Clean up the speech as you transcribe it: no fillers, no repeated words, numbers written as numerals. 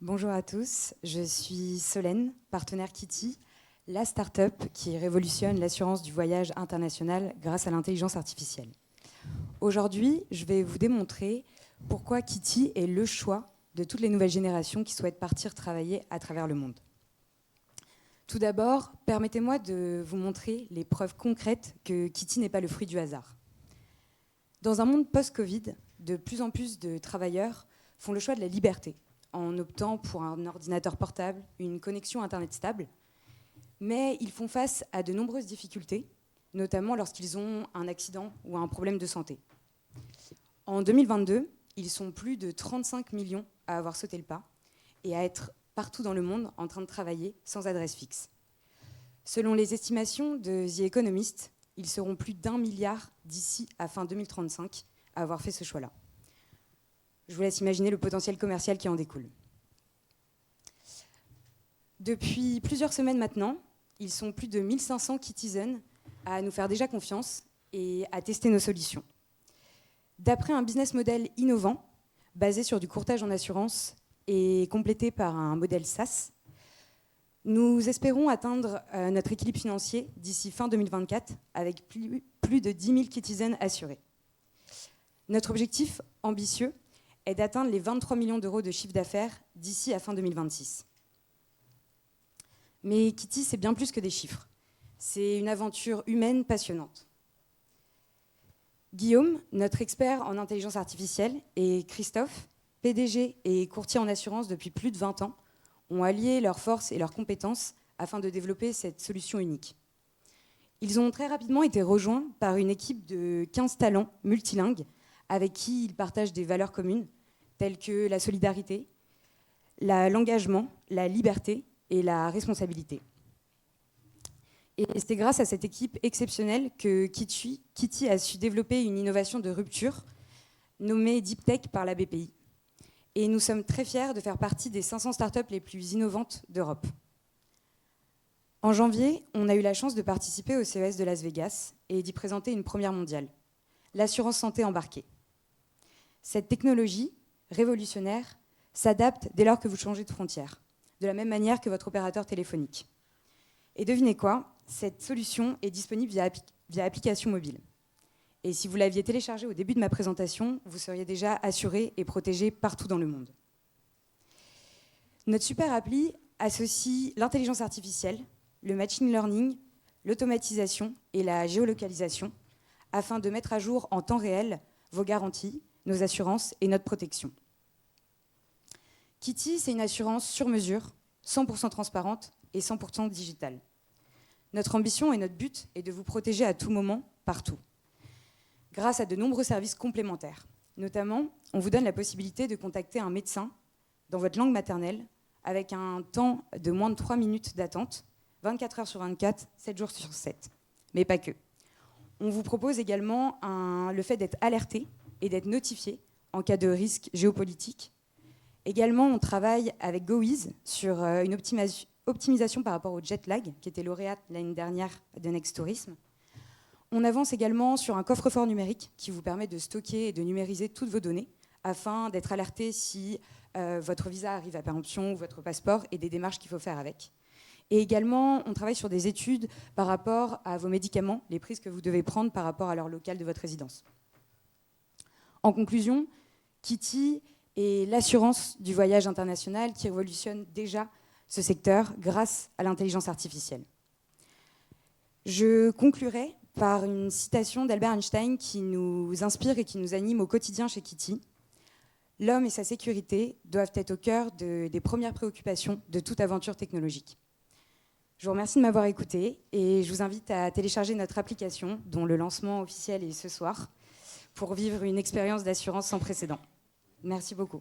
Bonjour à tous, je suis Solène, partenaire Kitty, la start-up qui révolutionne l'assurance du voyage international grâce à l'intelligence artificielle. Aujourd'hui, je vais vous démontrer pourquoi Kitty est le choix de toutes les nouvelles générations qui souhaitent partir travailler à travers le monde. Tout d'abord, permettez-moi de vous montrer les preuves concrètes que Kitty n'est pas le fruit du hasard. Dans un monde post-Covid, de plus en plus de travailleurs font le choix de la liberté en optant pour un ordinateur portable, une connexion Internet stable, mais ils font face à de nombreuses difficultés, notamment lorsqu'ils ont un accident ou un problème de santé. En 2022, ils sont plus de 35 millions à avoir sauté le pas et à être partout dans le monde en train de travailler sans adresse fixe. Selon les estimations de The Economist, ils seront plus d'1 milliard d'ici à fin 2035 à avoir fait ce choix-là. Je vous laisse imaginer le potentiel commercial qui en découle. Depuis plusieurs semaines maintenant, ils sont plus de 1500 Kittyzen à nous faire déjà confiance et à tester nos solutions. D'après un business model innovant, basé sur du courtage en assurance et complété par un modèle SaaS, nous espérons atteindre notre équilibre financier d'ici fin 2024 avec plus de 10 000 Kittyzen assurés. Notre objectif ambitieux est d'atteindre les 23 millions d'euros de chiffre d'affaires d'ici à fin 2026. Mais Kitty, c'est bien plus que des chiffres. C'est une aventure humaine passionnante. Guillaume, notre expert en intelligence artificielle, et Christophe, PDG et courtier en assurance depuis plus de 20 ans, ont allié leurs forces et leurs compétences afin de développer cette solution unique. Ils ont très rapidement été rejoints par une équipe de 15 talents multilingues avec qui ils partagent des valeurs communes telles que la solidarité, l'engagement, la liberté et la responsabilité. Et c'est grâce à cette équipe exceptionnelle que Kitty a su développer une innovation de rupture nommée Deep Tech par la BPI. Et nous sommes très fiers de faire partie des 500 startups les plus innovantes d'Europe. En janvier, on a eu la chance de participer au CES de Las Vegas et d'y présenter une première mondiale, l'assurance santé embarquée. Cette technologie révolutionnaire s'adapte dès lors que vous changez de frontière, de la même manière que votre opérateur téléphonique. Et devinez quoi, cette solution est disponible via application mobile. Et si vous l'aviez téléchargée au début de ma présentation, vous seriez déjà assuré et protégé partout dans le monde. Notre super appli associe l'intelligence artificielle, le machine learning, l'automatisation et la géolocalisation afin de mettre à jour en temps réel vos garanties, nos assurances et notre protection. Kitty, c'est une assurance sur mesure, 100% transparente et 100% digitale. Notre ambition et notre but est de vous protéger à tout moment, partout, grâce à de nombreux services complémentaires. Notamment, on vous donne la possibilité de contacter un médecin dans votre langue maternelle avec un temps de moins de 3 minutes d'attente, 24 heures sur 24, 7 jours sur 7. Mais pas que. On vous propose également le fait d'être alerté et d'être notifié en cas de risque géopolitique. Également, on travaille avec GoEase sur une optimisation par rapport au jet lag, qui était lauréate l'année dernière de Next Tourism. On avance également sur un coffre-fort numérique qui vous permet de stocker et de numériser toutes vos données afin d'être alerté si votre visa arrive à péremption ou votre passeport et des démarches qu'il faut faire avec. Et également, on travaille sur des études par rapport à vos médicaments, les prises que vous devez prendre par rapport à l'heure locale de votre résidence. En conclusion, Kitty est l'assurance du voyage international qui révolutionne déjà ce secteur grâce à l'intelligence artificielle. Je conclurai par une citation d'Albert Einstein qui nous inspire et qui nous anime au quotidien chez Kitty. L'homme et sa sécurité doivent être au cœur des premières préoccupations de toute aventure technologique. Je vous remercie de m'avoir écouté et je vous invite à télécharger notre application, dont le lancement officiel est ce soir, pour vivre une expérience d'assurance sans précédent. Merci beaucoup.